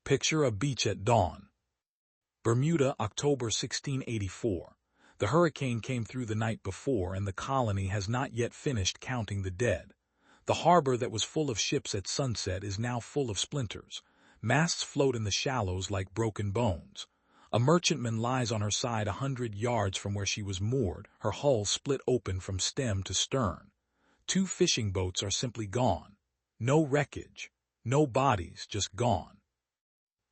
Picture a beach at dawn. Bermuda, October 1684. The hurricane came through the night before, and the colony has not yet finished counting the dead. The harbor that was full of ships at sunset is now full of splinters. Masts float in the shallows like broken bones. A merchantman lies on her side 100 yards from where she was moored, her hull split open from stem to stern. 2 fishing boats are simply gone. No wreckage, no bodies, just gone.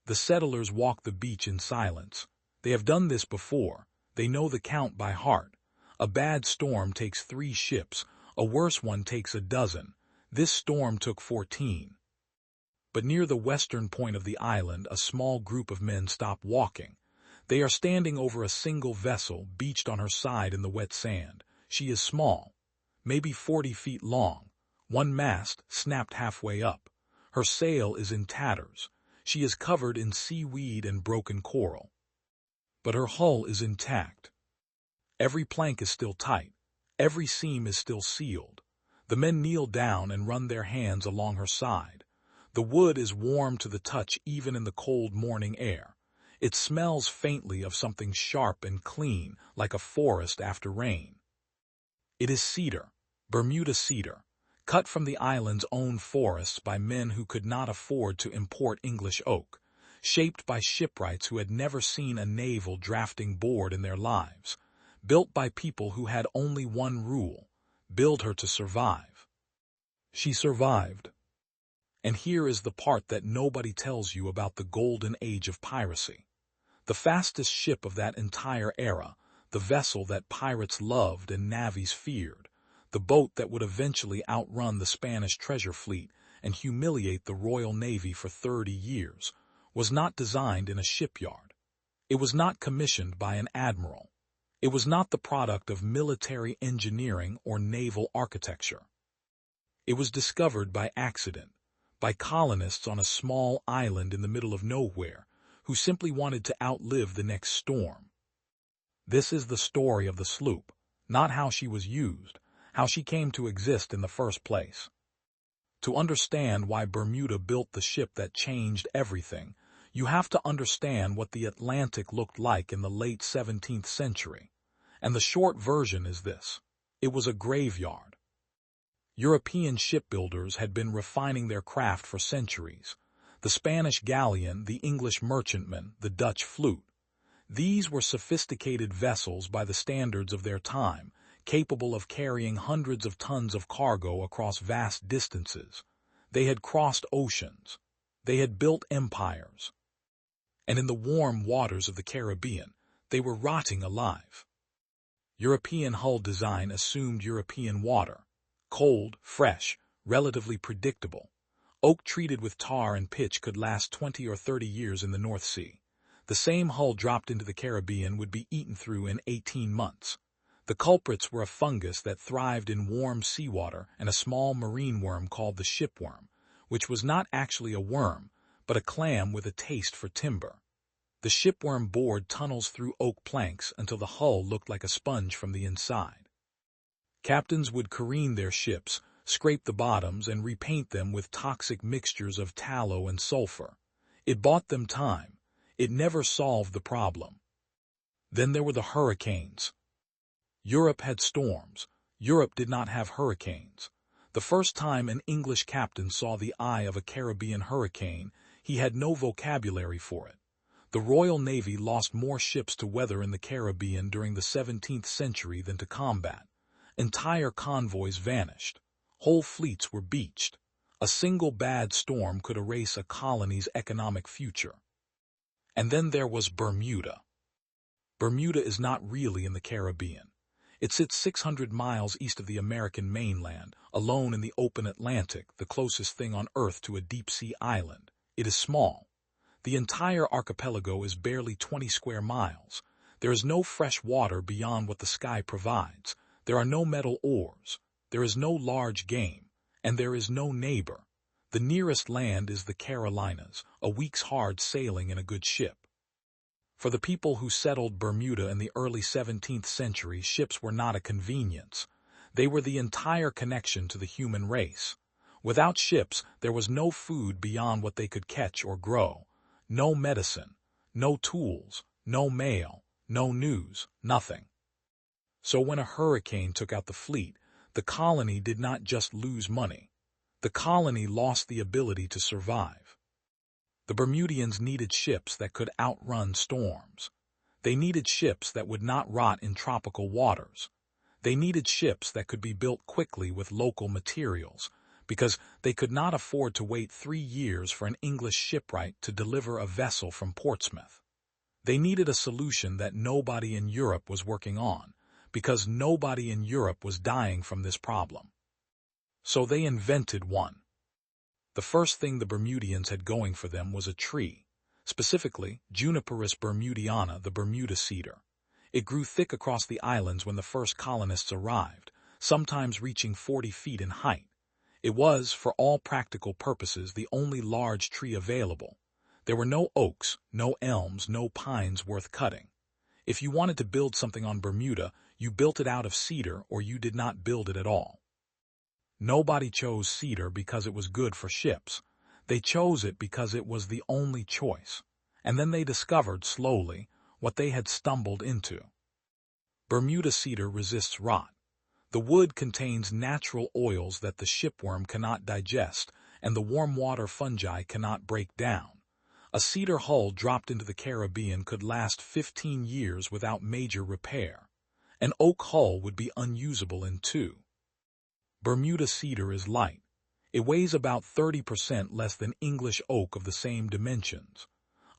The settlers walk the beach in silence. They have done this before. They know the count by heart. A bad storm takes 3 ships. A worse one takes a dozen. This storm took 14. But near the western point of the island, a small group of men stop walking. They are standing over a single vessel, beached on her side in the wet sand. She is small, maybe 40 feet long. One mast snapped halfway up. Her sail is in tatters. She is covered in seaweed and broken coral. But her hull is intact. Every plank is still tight. Every seam is still sealed. The men kneel down and run their hands along her side. The wood is warm to the touch even in the cold morning air. It smells faintly of something sharp and clean, like a forest after rain. It is cedar, Bermuda cedar, cut from the island's own forests by men who could not afford to import English oak, shaped by shipwrights who had never seen a naval drafting board in their lives, built by people who had only one rule: build her to survive. She survived. And here is the part that nobody tells you about the golden age of piracy. The fastest ship of that entire era, the vessel that pirates loved and navvies feared, the boat that would eventually outrun the Spanish treasure fleet and humiliate the Royal Navy for 30 years, was not designed in a shipyard. It was not commissioned by an admiral. It was not the product of military engineering or naval architecture. It was discovered by accident, by colonists on a small island in the middle of nowhere who simply wanted to outlive the next storm. This is the story of the sloop, not how she was used, how she came to exist in the first place. To understand why Bermuda built the ship that changed everything, you have to understand what the Atlantic looked like in the late 17th century. And the short version is this: it was a graveyard. European shipbuilders had been refining their craft for centuries. The Spanish galleon, the English merchantman, the Dutch flute. These were sophisticated vessels by the standards of their time, capable of carrying hundreds of tons of cargo across vast distances. They had crossed oceans. They had built empires. And in the warm waters of the Caribbean, they were rotting alive. European hull design assumed European water. Cold, fresh, relatively predictable. Oak treated with tar and pitch could last 20 or 30 years in the North Sea. The same hull dropped into the Caribbean would be eaten through in 18 months. The culprits were a fungus that thrived in warm seawater and a small marine worm called the shipworm, which was not actually a worm, but a clam with a taste for timber. The shipworm bored tunnels through oak planks until the hull looked like a sponge from the inside. Captains would careen their ships, scrape the bottoms, and repaint them with toxic mixtures of tallow and sulfur. It bought them time. It never solved the problem. Then there were the hurricanes. Europe had storms. Europe did not have hurricanes. The first time an English captain saw the eye of a Caribbean hurricane, he had no vocabulary for it. The Royal Navy lost more ships to weather in the Caribbean during the 17th century than to combat. Entire convoys vanished. Whole fleets were beached. A single bad storm could erase a colony's economic future. And then there was Bermuda. Bermuda is not really in the Caribbean. It sits 600 miles east of the American mainland, alone in the open Atlantic, the closest thing on Earth to a deep-sea island. It is small. The entire archipelago is barely 20 square miles. There is no fresh water beyond what the sky provides. There are no metal ores. There is no large game. And there is no neighbor. The nearest land is the Carolinas, a week's hard sailing in a good ship. For the people who settled Bermuda in the early 17th century, ships were not a convenience. They were the entire connection to the human race. Without ships, there was no food beyond what they could catch or grow. no medicine, no tools, no mail, no news, nothing. So when a hurricane took out the fleet, the colony did not just lose money. The colony lost the ability to survive. The Bermudians needed ships that could outrun storms. They needed ships that would not rot in tropical waters. They needed ships that could be built quickly with local materials, because they could not afford to wait 3 years for an English shipwright to deliver a vessel from Portsmouth. They needed a solution that nobody in Europe was working on, because nobody in Europe was dying from this problem. So they invented one. The first thing the Bermudians had going for them was a tree, specifically Juniperus bermudiana, the Bermuda cedar. It grew thick across the islands when the first colonists arrived, sometimes reaching 40 feet in height. It was, for all practical purposes, the only large tree available. There were no oaks, no elms, no pines worth cutting. If you wanted to build something on Bermuda, you built it out of cedar or you did not build it at all. Nobody chose cedar because it was good for ships. They chose it because it was the only choice. And then they discovered, slowly, what they had stumbled into. Bermuda cedar resists rot. The wood contains natural oils that the shipworm cannot digest and the warm water fungi cannot break down. A cedar hull dropped into the Caribbean could last 15 years without major repair. An oak hull would be unusable in 2. Bermuda cedar is light. It weighs about 30% less than English oak of the same dimensions.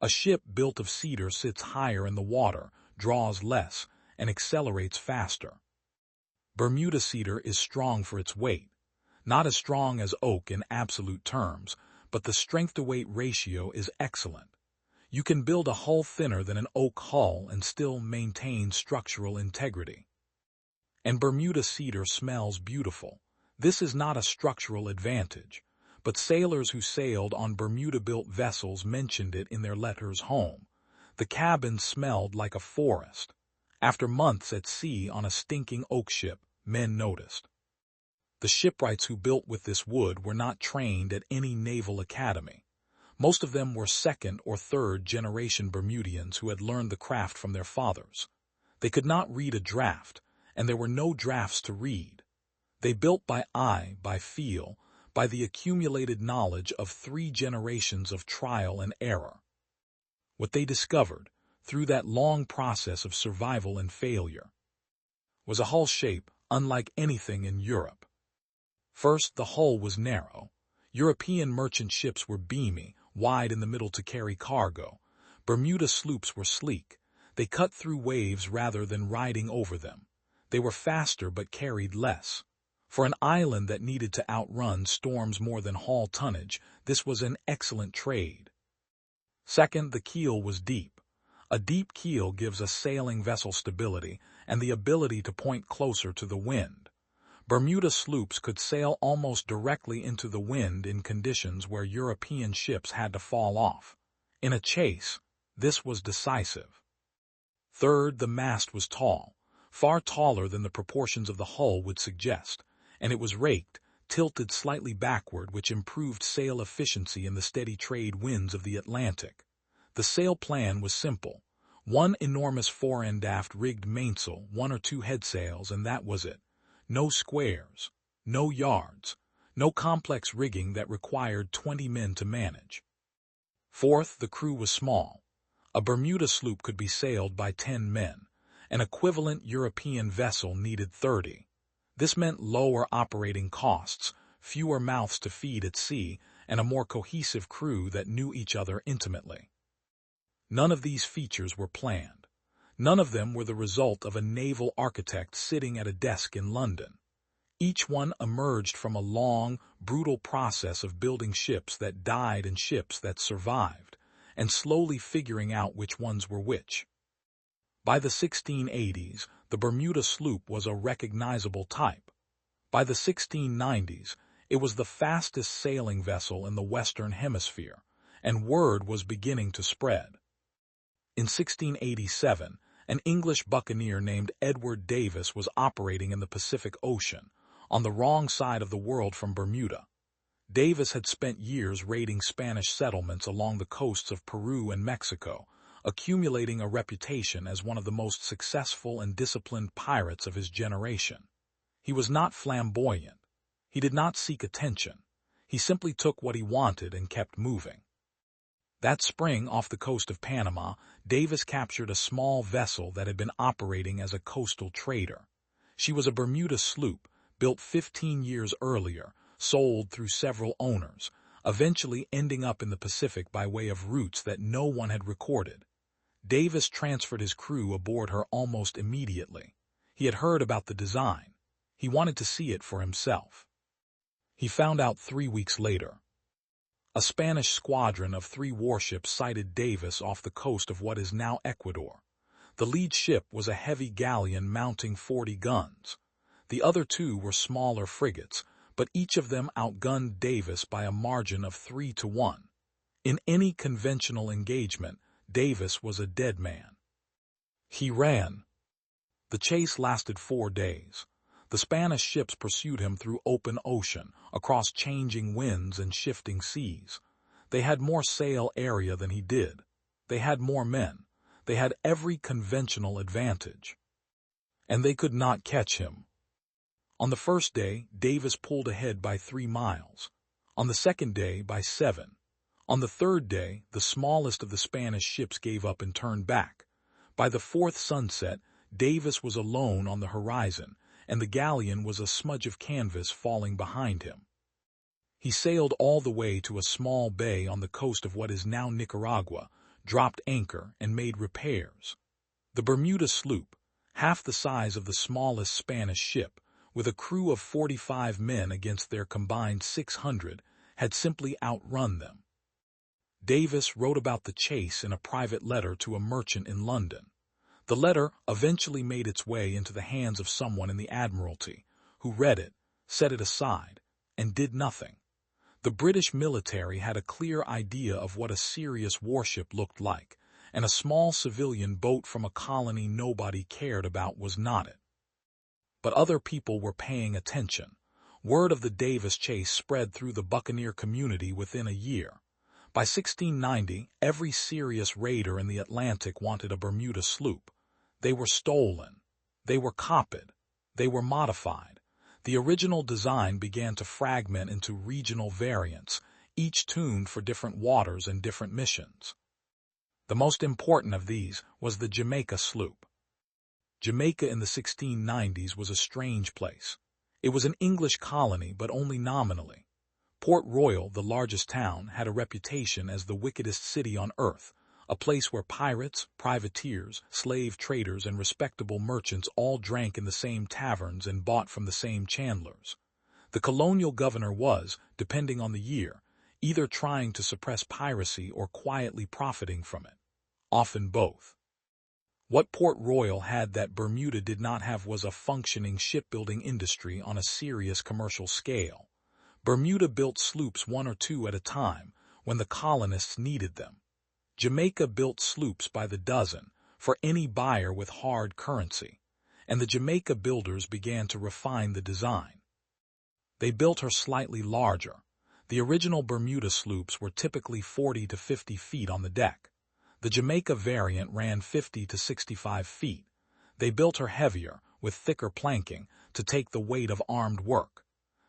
A ship built of cedar sits higher in the water, draws less, and accelerates faster. Bermuda cedar is strong for its weight. Not as strong as oak in absolute terms, but the strength-to-weight ratio is excellent. You can build a hull thinner than an oak hull and still maintain structural integrity. And Bermuda cedar smells beautiful. This is not a structural advantage, but sailors who sailed on Bermuda-built vessels mentioned it in their letters home. The cabins smelled like a forest. After months at sea on a stinking oak ship, men noticed. The shipwrights who built with this wood were not trained at any naval academy. Most of them were 2nd or 3rd generation Bermudians who had learned the craft from their fathers. They could not read a draft, and there were no drafts to read. They built by eye, by feel, by the accumulated knowledge of 3 generations of trial and error. What they discovered, through that long process of survival and failure, was a hull shape unlike anything in Europe. First, the hull was narrow. European merchant ships were beamy, wide in the middle to carry cargo. Bermuda sloops were sleek. They cut through waves rather than riding over them. They were faster but carried less. For an island that needed to outrun storms more than haul tonnage, this was an excellent trade. Second, the keel was deep. A deep keel gives a sailing vessel stability and the ability to point closer to the wind. Bermuda sloops could sail almost directly into the wind in conditions where European ships had to fall off. In a chase, this was decisive. Third, the mast was tall, far taller than the proportions of the hull would suggest, and it was raked, tilted slightly backward, which improved sail efficiency in the steady trade winds of the Atlantic. The sail plan was simple. One enormous fore and aft rigged mainsail, 1 or 2 headsails, and that was it. No squares, no yards, no complex rigging that required 20 men to manage. Fourth, the crew was small. A Bermuda sloop could be sailed by 10 men. An equivalent European vessel needed 30. This meant lower operating costs, fewer mouths to feed at sea, and a more cohesive crew that knew each other intimately. None of these features were planned. None of them were the result of a naval architect sitting at a desk in London. Each one emerged from a long, brutal process of building ships that died and ships that survived, and slowly figuring out which ones were which. By the 1680s, the Bermuda sloop was a recognizable type. By the 1690s, it was the fastest sailing vessel in the Western Hemisphere, and word was beginning to spread. In 1687, an English buccaneer named Edward Davis was operating in the Pacific Ocean, on the wrong side of the world from Bermuda. Davis had spent years raiding Spanish settlements along the coasts of Peru and Mexico, accumulating a reputation as one of the most successful and disciplined pirates of his generation. He was not flamboyant. He did not seek attention. He simply took what he wanted and kept moving. That spring, off the coast of Panama, Davis captured a small vessel that had been operating as a coastal trader. She was a Bermuda sloop, built 15 years earlier, sold through several owners, eventually ending up in the Pacific by way of routes that no one had recorded. Davis transferred his crew aboard her almost immediately. He had heard about the design. He wanted to see it for himself. He found out 3 weeks later. A Spanish squadron of 3 warships sighted Davis off the coast of what is now Ecuador. The lead ship was a heavy galleon mounting 40 guns. The other 2 were smaller frigates, but each of them outgunned Davis by a margin of 3-1. In any conventional engagement, Davis was a dead man. He ran. The chase lasted 4 days. The Spanish ships pursued him through open ocean, across changing winds and shifting seas. They had more sail area than he did. They had more men. They had every conventional advantage. And they could not catch him. On the first day, Davis pulled ahead by 3 miles. On the second day, by 7. On the third day, the smallest of the Spanish ships gave up and turned back. By the 4th sunset, Davis was alone on the horizon, and the galleon was a smudge of canvas falling behind him. He sailed all the way to a small bay on the coast of what is now Nicaragua, dropped anchor, and made repairs. The Bermuda sloop, half the size of the smallest Spanish ship, with a crew of 45 men against their combined 600, had simply outrun them. Davis wrote about the chase in a private letter to a merchant in London. The letter eventually made its way into the hands of someone in the Admiralty, who read it, set it aside, and did nothing. The British military had a clear idea of what a serious warship looked like, and a small civilian boat from a colony nobody cared about was not it. But other people were paying attention. Word of the Davis chase spread through the buccaneer community within a year. By 1690, every serious raider in the Atlantic wanted a Bermuda sloop. They were stolen. They were copied. They were modified. The original design began to fragment into regional variants, each tuned for different waters and different missions. The most important of these was the Jamaica sloop. Jamaica in the 1690s was a strange place. It was an English colony, but only nominally. Port Royal, the largest town, had a reputation as the wickedest city on earth, a place where pirates, privateers, slave traders, and respectable merchants all drank in the same taverns and bought from the same chandlers. The colonial governor was, depending on the year, either trying to suppress piracy or quietly profiting from it, often both. What Port Royal had that Bermuda did not have was a functioning shipbuilding industry on a serious commercial scale. Bermuda built sloops 1 or 2 at a time when the colonists needed them. Jamaica built sloops by the dozen for any buyer with hard currency, and the Jamaica builders began to refine the design. They built her slightly larger. The original Bermuda sloops were typically 40 to 50 feet on the deck. The Jamaica variant ran 50 to 65 feet. They built her heavier, with thicker planking, to take the weight of armed work.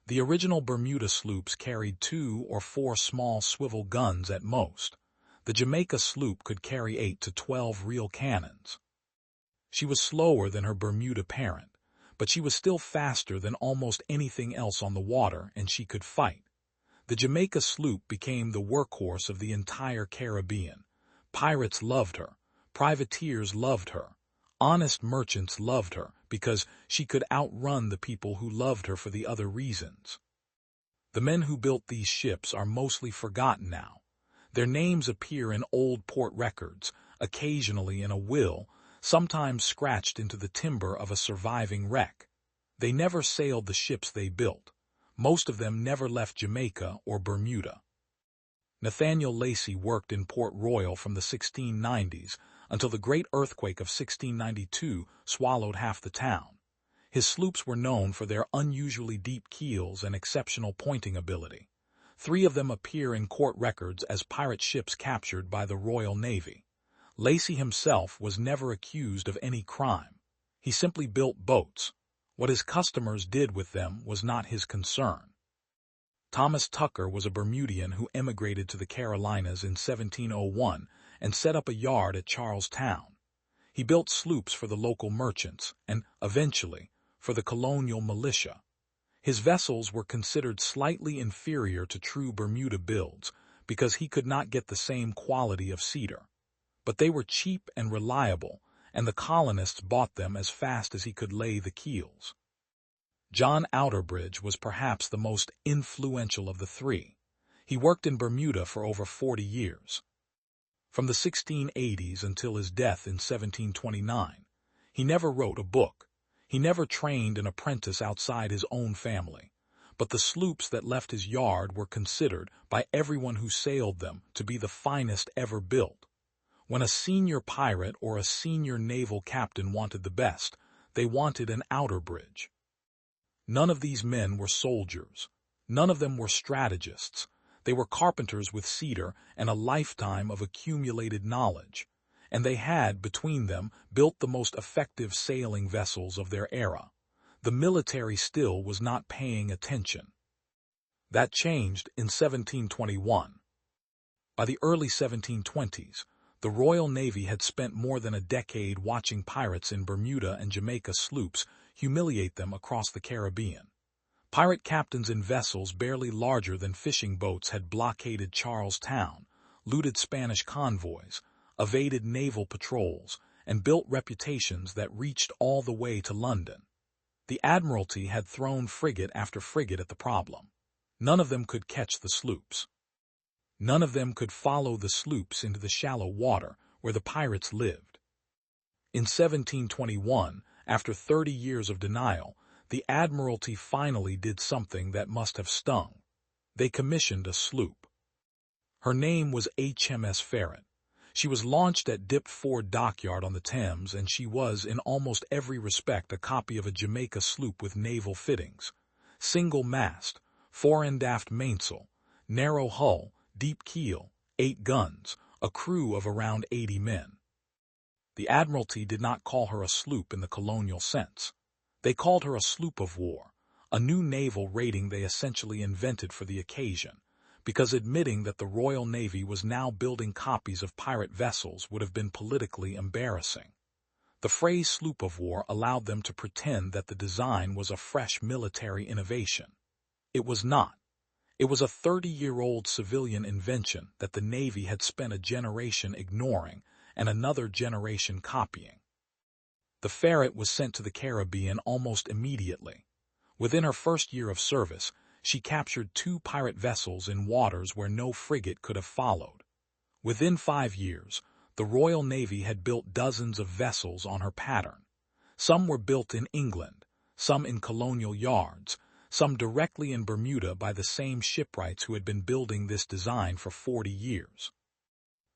The original Bermuda sloops carried 2 or 4 small swivel guns at most. The Jamaica sloop could carry 8 to 12 real cannons. She was slower than her Bermuda parent, but she was still faster than almost anything else on the water, and she could fight. The Jamaica sloop became the workhorse of the entire Caribbean. Pirates loved her. Privateers loved her. Honest merchants loved her because she could outrun the people who loved her for the other reasons. The men who built these ships are mostly forgotten now. Their names appear in old port records, occasionally in a will, sometimes scratched into the timber of a surviving wreck. They never sailed the ships they built. Most of them never left Jamaica or Bermuda. Nathaniel Lacey worked in Port Royal from the 1690s until the Great Earthquake of 1692 swallowed half the town. His sloops were known for their unusually deep keels and exceptional pointing ability. 3 of them appear in court records as pirate ships captured by the Royal Navy. Lacey himself was never accused of any crime. He simply built boats. What his customers did with them was not his concern. Thomas Tucker was a Bermudian who emigrated to the Carolinas in 1701 and set up a yard at Charlestown. He built sloops for the local merchants and, eventually, for the colonial militia. His vessels were considered slightly inferior to true Bermuda builds because he could not get the same quality of cedar. But they were cheap and reliable, and the colonists bought them as fast as he could lay the keels. John Outerbridge was perhaps the most influential of the 3. He worked in Bermuda for over 40 years. From the 1680s until his death in 1729, he never wrote a book. He never trained an apprentice outside his own family. But the sloops that left his yard were considered by everyone who sailed them to be the finest ever built. When a senior pirate or a senior naval captain wanted the best, they wanted an Outerbridge. None of these men were soldiers. None of them were strategists. They were carpenters with cedar and a lifetime of accumulated knowledge, and they had, between them, built the most effective sailing vessels of their era. The military still was not paying attention. That changed in 1721. By the early 1720s, the Royal Navy had spent more than a decade watching pirates in Bermuda and Jamaica sloops humiliate them across the Caribbean. Pirate captains in vessels barely larger than fishing boats had blockaded Charlestown, looted Spanish convoys, evaded naval patrols, and built reputations that reached all the way to London. The Admiralty had thrown frigate after frigate at the problem. None of them could catch the sloops. None of them could follow the sloops into the shallow water where the pirates lived. In 1721, after 30 years of denial, the Admiralty finally did something that must have stung. They commissioned a sloop. Her name was HMS Ferret. She was launched at Dipford Dockyard on the Thames, and she was, in almost every respect, a copy of a Jamaica sloop with naval fittings. Single mast, fore and aft mainsail, narrow hull, deep keel, 8 guns, a crew of around 80 men. The Admiralty did not call her a sloop in the colonial sense. They called her a sloop of war, a new naval rating they essentially invented for the occasion, because admitting that the Royal Navy was now building copies of pirate vessels would have been politically embarrassing. The phrase sloop of war allowed them to pretend that the design was a fresh military innovation. It was not. It was a 30-year-old civilian invention that the Navy had spent a generation ignoring and another generation copying. The Ferret was sent to the Caribbean almost immediately. Within her first year of service, she captured 2 pirate vessels in waters where no frigate could have followed. Within 5 years, the Royal Navy had built dozens of vessels on her pattern. Some were built in England, some in colonial yards, some directly in Bermuda by the same shipwrights who had been building this design for 40 years.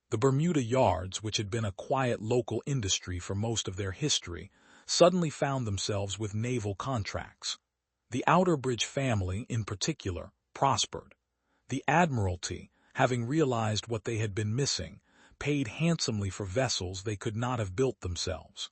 The Bermuda yards, which had been a quiet local industry for most of their history, suddenly found themselves with naval contracts. The Outerbridge family, in particular, prospered. The Admiralty, having realized what they had been missing, paid handsomely for vessels they could not have built themselves.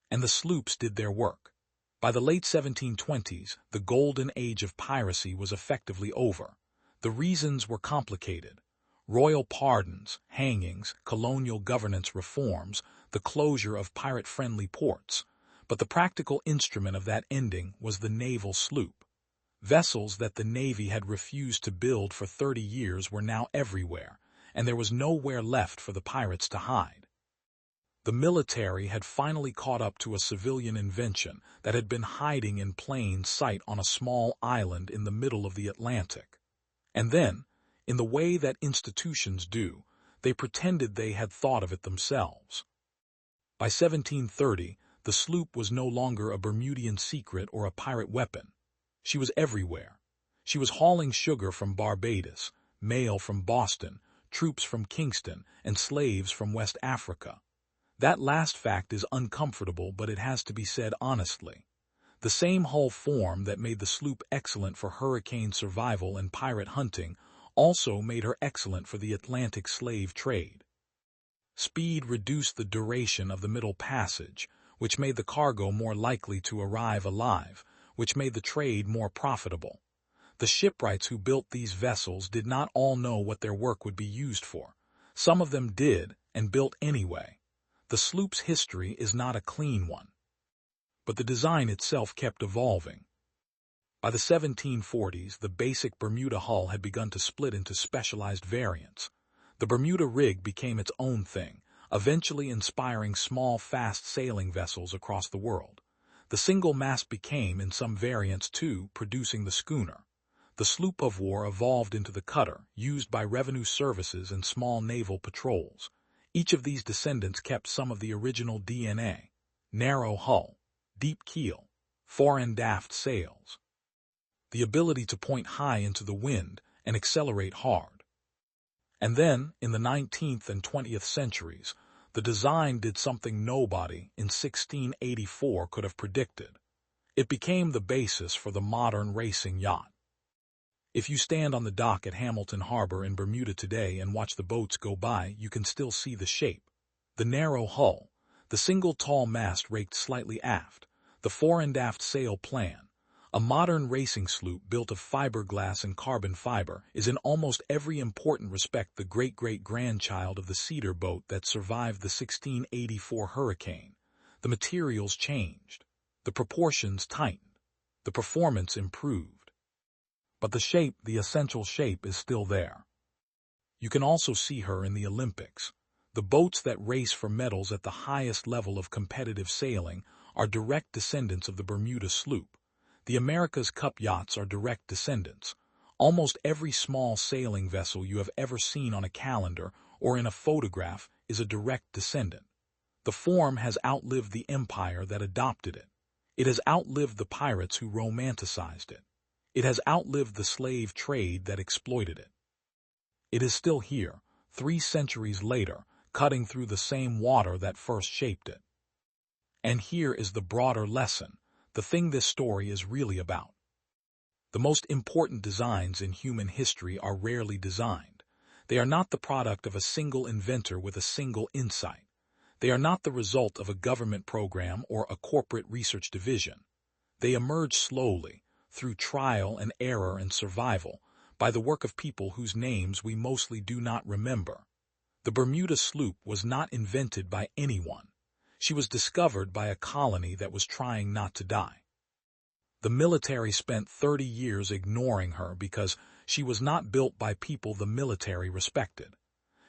And the sloops did their work. By the late 1720s, the golden age of piracy was effectively over. The reasons were complicated. Royal pardons, hangings, colonial governance reforms, the closure of pirate-friendly ports. But the practical instrument of that ending was the naval sloop. Vessels that the Navy had refused to build for 30 years were now everywhere, and there was nowhere left for the pirates to hide. The military had finally caught up to a civilian invention that had been hiding in plain sight on a small island in the middle of the Atlantic. And then, in the way that institutions do, they pretended they had thought of it themselves. By 1730, the sloop was no longer a Bermudian secret or a pirate weapon. She was everywhere. She was hauling sugar from Barbados, mail from Boston, troops from Kingston, and slaves from West Africa. That last fact is uncomfortable, but it has to be said honestly. The same hull form that made the sloop excellent for hurricane survival and pirate hunting also made her excellent for the Atlantic slave trade. Speed reduced the duration of the Middle Passage, which made the cargo more likely to arrive alive, which made the trade more profitable. The shipwrights who built these vessels did not all know what their work would be used for. Some of them did, and built anyway. The sloop's history is not a clean one. But the design itself kept evolving. By the 1740s, the basic Bermuda hull had begun to split into specialized variants. The Bermuda rig became its own thing, eventually inspiring small, fast-sailing vessels across the world. The single mast became, in some variants too, producing the schooner. The sloop of war evolved into the cutter, used by revenue services and small naval patrols. Each of these descendants kept some of the original DNA: narrow hull, deep keel, fore and aft sails, the ability to point high into the wind and accelerate hard. And then, in the 19th and 20th centuries, the design did something nobody in 1684 could have predicted. It became the basis for the modern racing yacht. If you stand on the dock at Hamilton Harbor in Bermuda today and watch the boats go by, you can still see the shape. The narrow hull, the single tall mast raked slightly aft, the fore and aft sail plan. A modern racing sloop built of fiberglass and carbon fiber is in almost every important respect the great-great-grandchild of the cedar boat that survived the 1684 hurricane. The materials changed, the proportions tightened, the performance improved. But the shape, the essential shape, is still there. You can also see her in the Olympics. The boats that race for medals at the highest level of competitive sailing are direct descendants of the Bermuda sloop. The America's Cup yachts are direct descendants. Almost every small sailing vessel you have ever seen on a calendar or in a photograph is a direct descendant. The form has outlived the empire that adopted it. It has outlived the pirates who romanticized it. It has outlived the slave trade that exploited it. It is still here, 3 centuries later, cutting through the same water that first shaped it. And here is the broader lesson. The thing this story is really about. The most important designs in human history are rarely designed. They are not the product of a single inventor with a single insight. They are not the result of a government program or a corporate research division. They emerge slowly, through trial and error and survival, by the work of people whose names we mostly do not remember. The Bermuda sloop was not invented by anyone. She was discovered by a colony that was trying not to die. The military spent 30 years ignoring her because she was not built by people the military respected.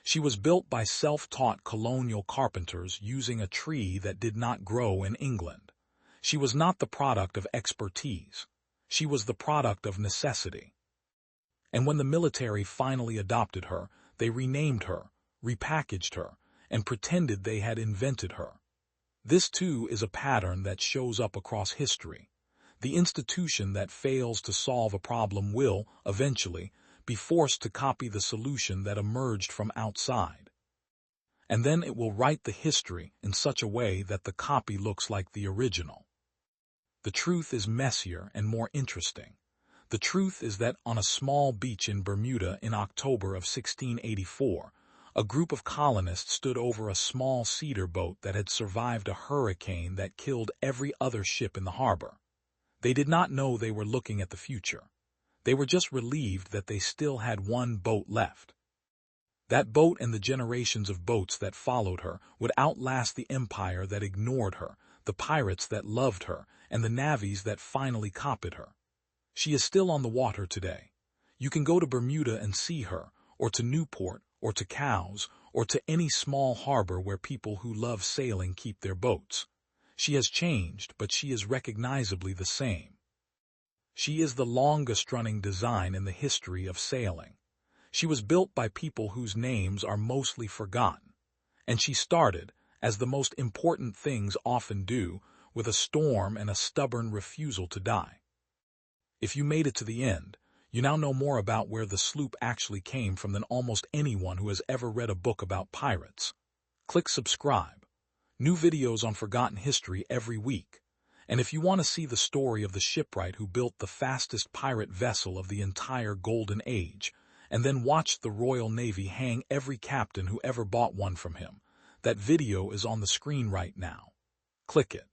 She was built by self-taught colonial carpenters using a tree that did not grow in England. She was not the product of expertise. She was the product of necessity. And when the military finally adopted her, they renamed her, repackaged her, and pretended they had invented her. This, too, is a pattern that shows up across history. The institution that fails to solve a problem will, eventually, be forced to copy the solution that emerged from outside. And then it will write the history in such a way that the copy looks like the original. The truth is messier and more interesting. The truth is that on a small beach in Bermuda in October of 1684, a group of colonists stood over a small cedar boat that had survived a hurricane that killed every other ship in the harbor. They did not know they were looking at the future. They were just relieved that they still had one boat left. That boat and the generations of boats that followed her would outlast the empire that ignored her, the pirates that loved her, and the navies that finally copied her. She is still on the water today. You can go to Bermuda and see her, or to Newport, or to Cowes, or to any small harbor where people who love sailing keep their boats. She has changed, but she is recognizably the same. She is the longest-running design in the history of sailing. She was built by people whose names are mostly forgotten, and she started, as the most important things often do, with a storm and a stubborn refusal to die. If you made it to the end, you now know more about where the sloop actually came from than almost anyone who has ever read a book about pirates. Click subscribe. New videos on forgotten history every week. And if you want to see the story of the shipwright who built the fastest pirate vessel of the entire Golden Age, and then watched the Royal Navy hang every captain who ever bought one from him, that video is on the screen right now. Click it.